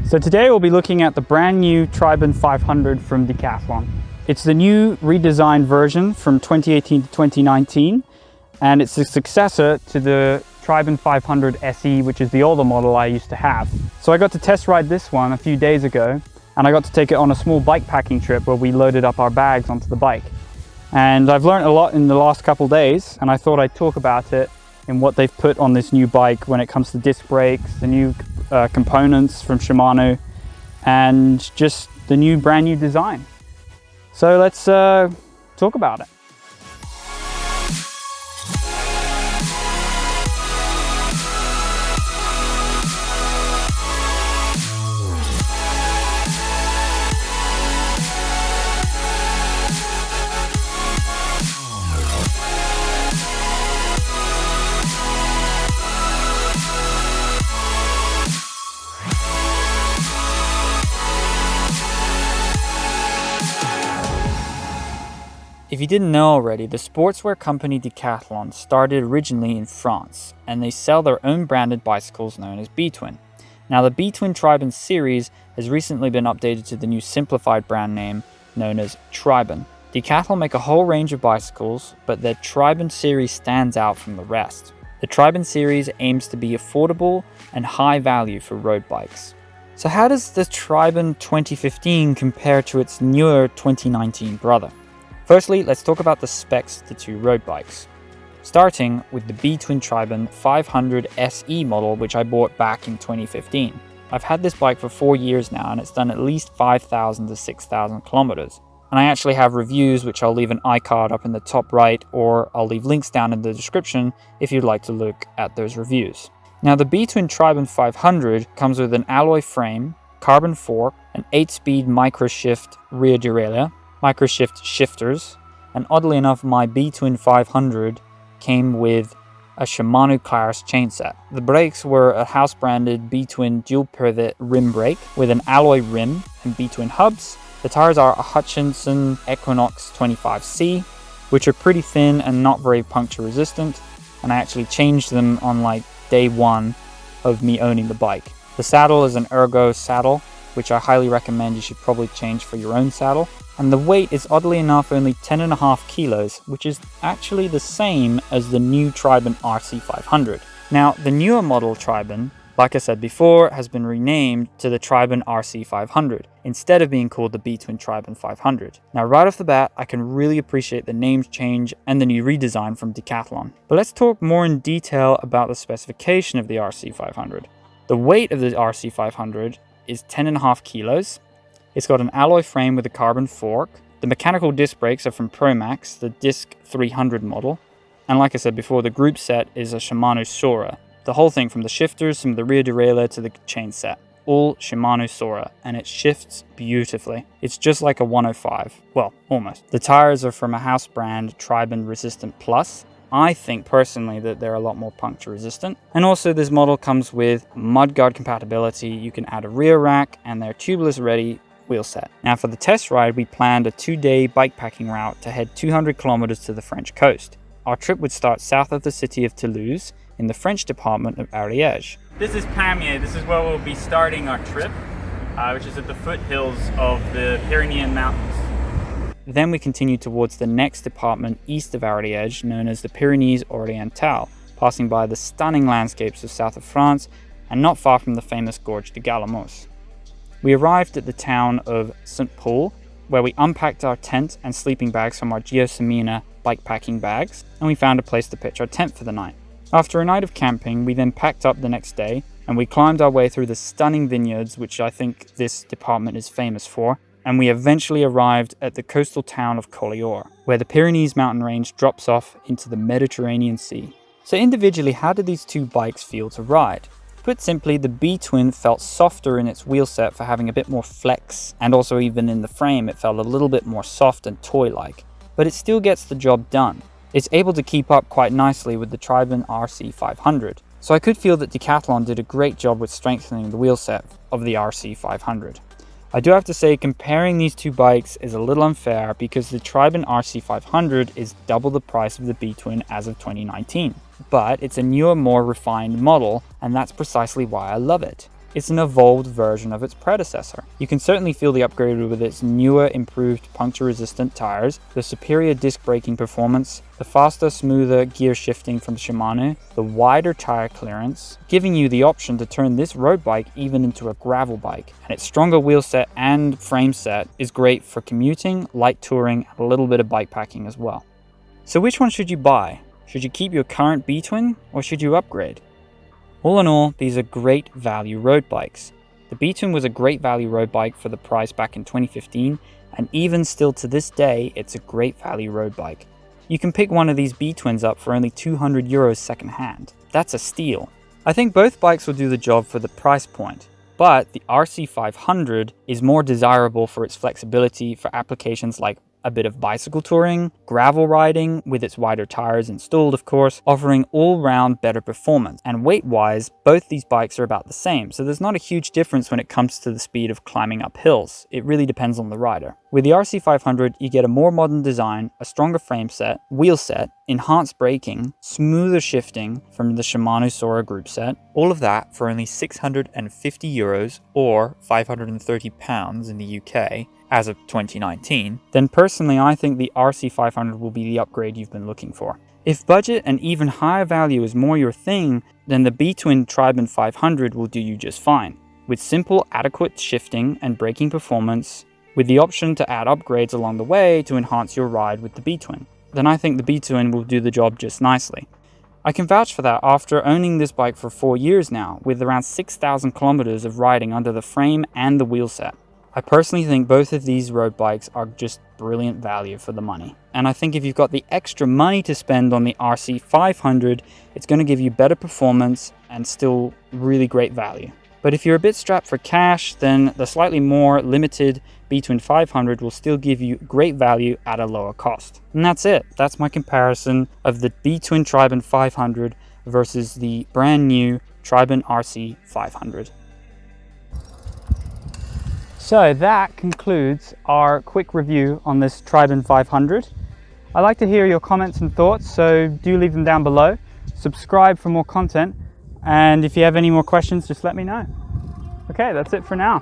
So today we'll be looking at the brand new Triban 500 from Decathlon. It's the new redesigned version from 2018 to 2019, and it's the successor to the Triban 500 SE, which is the older model I used to have. So I got to test ride this one a few days ago, and I got to take it on a small bike packing trip where we loaded up our bags onto the bike. And I've learned a lot in the last couple days, and I thought I'd talk about it in what they've put on this new bike when it comes to disc brakes, the new components from Shimano, and just the brand new design. So let's talk about it. If you didn't know already, the sportswear company Decathlon started originally in France, and they sell their own branded bicycles known as Btwin. Now the Btwin Triban series has recently been updated to the new simplified brand name known as Triban. Decathlon make a whole range of bicycles, but their Triban series stands out from the rest. The Triban series aims to be affordable and high value for road bikes. So how does the Triban 2015 compare to its newer 2019 brother? Firstly, let's talk about the specs of the two road bikes. Starting with the Btwin Triban 500 SE model, which I bought back in 2015. I've had this bike for 4 years now, and it's done at least 5,000 to 6,000 kilometers. And I actually have reviews, which I'll leave an iCard up in the top right, or I'll leave links down in the description if you'd like to look at those reviews. Now the Btwin Triban 500 comes with an alloy frame, carbon fork, an 8-speed microshift rear derailleur, microshift shifters, and oddly enough my Btwin 500 came with a Shimano Claris chainset. The brakes were a house branded Btwin dual pivot rim brake with an alloy rim and Btwin hubs. The tires are a Hutchinson Equinox 25C, which are pretty thin and not very puncture resistant, and I actually changed them on like day one of me owning the bike. The saddle is an Ergo saddle, which I highly recommend you should probably change for your own saddle. And the weight is oddly enough only 10.5 kilos, which is actually the same as the new Triban RC500. Now, the newer model Triban, like I said before, has been renamed to the Triban RC500, instead of being called the Btwin Triban 500. Now, right off the bat, I can really appreciate the name change and the new redesign from Decathlon. But let's talk more in detail about the specification of the RC500. The weight of the RC500 is 10.5 kilos. It's got an alloy frame with a carbon fork. The mechanical disc brakes are from Promax, the Disc 300 model. And like I said before, the group set is a Shimano Sora. The whole thing from the shifters, from the rear derailleur to the chain set. All Shimano Sora, and it shifts beautifully. It's just like a 105. Well, almost. The tires are from a house brand, Triban Resistant Plus. I think personally that they're a lot more puncture resistant. And also this model comes with mudguard compatibility. You can add a rear rack, and they're tubeless ready wheel set. Now for the test ride, we planned a 2-day bikepacking route to head 200 kilometers to the French coast. Our trip would start south of the city of Toulouse in the French department of Ariège. This is Pamiers. This is where we'll be starting our trip, which is at the foothills of the Pyrenean Mountains. Then we continue towards the next department east of Ariège, known as the Pyrenees Orientales, passing by the stunning landscapes of south of France and not far from the famous Gorge de Galamos. We arrived at the town of Saint-Paul, where we unpacked our tent and sleeping bags from our Giosemina bikepacking bags, and we found a place to pitch our tent for the night. After a night of camping, we then packed up the next day, and we climbed our way through the stunning vineyards, which I think this department is famous for, and we eventually arrived at the coastal town of Collioure, where the Pyrenees mountain range drops off into the Mediterranean Sea. So individually, how did these two bikes feel to ride? Put simply, the Btwin felt softer in its wheel set for having a bit more flex, and also even in the frame it felt a little bit more soft and toy-like, but it still gets the job done. It's able to keep up quite nicely with the Triban RC500, so I could feel that Decathlon did a great job with strengthening the wheel set of the RC500. I do have to say, comparing these two bikes is a little unfair because the Triban RC500 is double the price of the Btwin as of 2019. But it's a newer, more refined model, and that's precisely why I love it. It's an evolved version of its predecessor. You can certainly feel the upgrade with its newer, improved puncture-resistant tires, the superior disc braking performance, the faster, smoother gear shifting from Shimano, the wider tire clearance, giving you the option to turn this road bike even into a gravel bike. And its stronger wheel set and frame set is great for commuting, light touring, and a little bit of bikepacking as well. So which one should you buy? Should you keep your current Btwin or should you upgrade? All in all, these are great value road bikes. The Btwin was a great value road bike for the price back in 2015, and even still to this day, it's a great value road bike. You can pick one of these Btwins up for only €200 second hand. That's a steal. I think both bikes will do the job for the price point, but the RC500 is more desirable for its flexibility for applications like a bit of bicycle touring, gravel riding with its wider tires installed of course, offering all-round better performance. And weight-wise, both these bikes are about the same, so there's not a huge difference when it comes to the speed of climbing up hills. It really depends on the rider. With the RC500, you get a more modern design, a stronger frame set, wheel set, enhanced braking, smoother shifting from the Shimano Sora group set, all of that for only €650 or £530 in the UK, as of 2019, then personally I think the RC500 will be the upgrade you've been looking for. If budget and even higher value is more your thing, then the Btwin Triban 500 will do you just fine. With simple, adequate shifting and braking performance, with the option to add upgrades along the way to enhance your ride with the Btwin, then I think the Btwin will do the job just nicely. I can vouch for that after owning this bike for 4 years now, with around 6,000 kilometers of riding under the frame and the wheel set. I personally think both of these road bikes are just brilliant value for the money. And I think if you've got the extra money to spend on the RC500, it's going to give you better performance and still really great value. But if you're a bit strapped for cash, then the slightly more limited Btwin 500 will still give you great value at a lower cost. And that's it. That's my comparison of the Btwin Triban 500 versus the brand new Triban RC500. So that concludes our quick review on this Triban 500. I'd like to hear your comments and thoughts, so do leave them down below. Subscribe for more content, and if you have any more questions, just let me know. Okay, that's it for now.